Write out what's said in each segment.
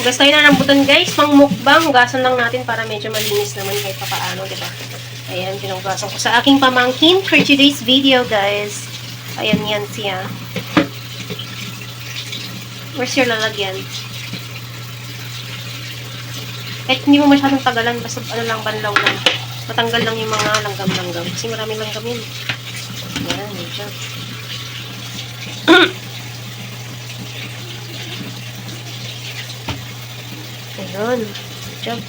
Gas tayo na rambutan guys, pang mukbang. Hugasan lang natin para medyo malinis naman kahit pa paano, diba? Ayan, pinugasan ko sa aking pamangkin for today's video guys. Ayan yan siya. Where's your lalagyan? Kahit hindi mo masyadong tagalan, basta ano lang, banlaw lang. Matanggal lang yung mga langgam-langgam. Kasi maraming langgam yun. Ayan, medyo. Ayun. Job.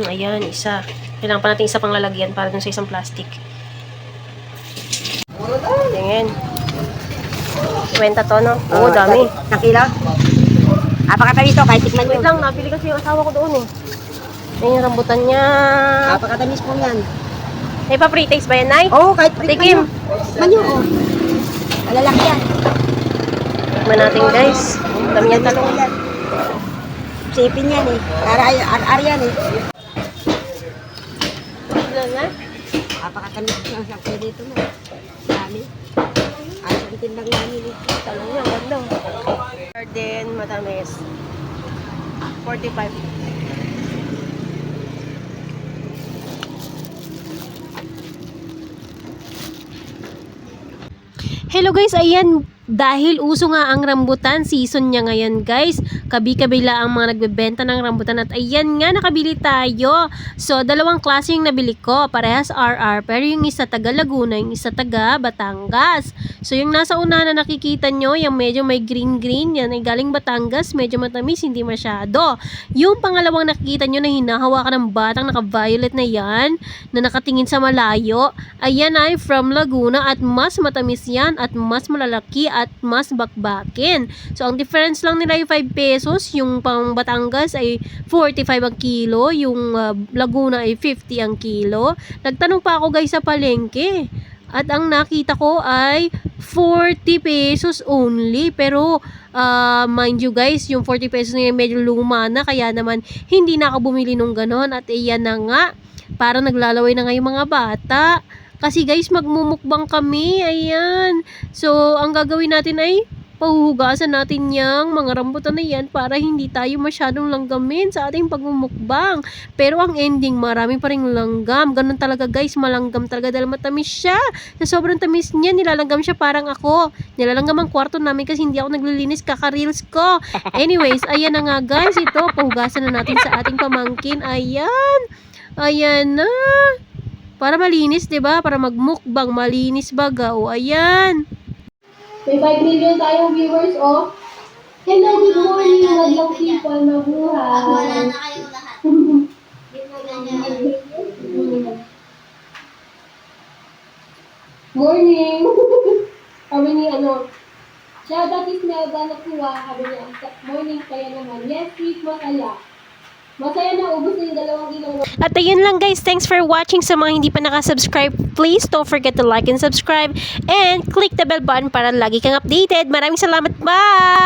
Ayan, isa. Kailangan pa natin isa pang lalagyan para dun sa isang plastic. Tingin. Kwenta to, no? Oo, dami. Nakila? Apakatamis to, kahit tikman Wait nyo. lang, nabili kasi yung asawa ko doon eh. Ayan yung rambutan niya. Apakatamis po yan. May pa pre-taste ba yan, Nay? Oo, kahit tikman Tikim. nyo. Tikman nyo, oh. Malalaki yan. Tikman natin, guys. Dami yan talong. Sipin yan eh. Ar yan eh. Ilan na? Apakatamis lang siya pwede dito na. Dami. Ayos ang tindang namin eh. Talong yan, ganda. Garden, matamis. 45. Hello guys, ayan, dahil uso nga ang rambutan, season niya ngayon guys, kabi-kabila ang mga nagbebenta ng rambutan at ayan nga, nakabili tayo. So, dalawang klase yung nabili ko, parehas RR, pero yung isa taga Laguna, yung isa taga Batangas. So, yung nasa una na nakikita nyo, yung medyo may green-green, yan ay galing Batangas, medyo matamis, hindi masyado. Yung pangalawang nakikita nyo na hinahawakan ng batang naka-violet na yan, na nakatingin sa malayo, ayan ay from Laguna at mas matamis yan at mas malalaki at mas bakbakin. So, ang difference lang nila yung 5 pesos. Yung pang Batangas ay 45 ang kilo. Yung Laguna ay 50 ang kilo. Nagtanong pa ako guys sa palengke. At ang nakita ko ay 40 pesos only. Pero, mind you guys, yung 40 pesos na yun medyo luma na. Kaya naman, hindi na ako bumili nung ganon. At iyan na nga, parang naglalaway na nga yung mga bata. Kasi guys, magmumukbang kami. Ayan. So, ang gagawin natin ay pahuhugasan natin yung mga rambutan na yan para hindi tayo masyadong langgamin sa ating pagmumukbang. Pero ang ending, marami pa rin langgam. Ganun talaga guys, malanggam talaga dahil matamis siya. Sa sobrang tamis niya, nilalanggam siya parang ako. Nilalanggam ang kwarto namin kasi hindi ako naglilinis, kaka-reels ko. Anyways, ayan na nga guys. Ito, pahugasan na natin sa ating pamangkin. Ayan. Ayan na. Para malinis, 'di ba? Para magmukbang, malinis baga. O, ayan. May 5 million tayong viewers, oh. Hello, good morning, madlang people, mabuhay. Wala na kayong lahat. Morning. Sabi ni, siya dati Melba nakuha, sabi niya, morning kaya naman. Yes, sweet, masaya. Masaya na, ubos na yung 2 ilaw. At ayun lang guys, thanks for watching. Sa mga hindi pa nakasubscribe, please don't forget to like and subscribe and click the bell button para lagi kang updated. Maraming salamat, bye!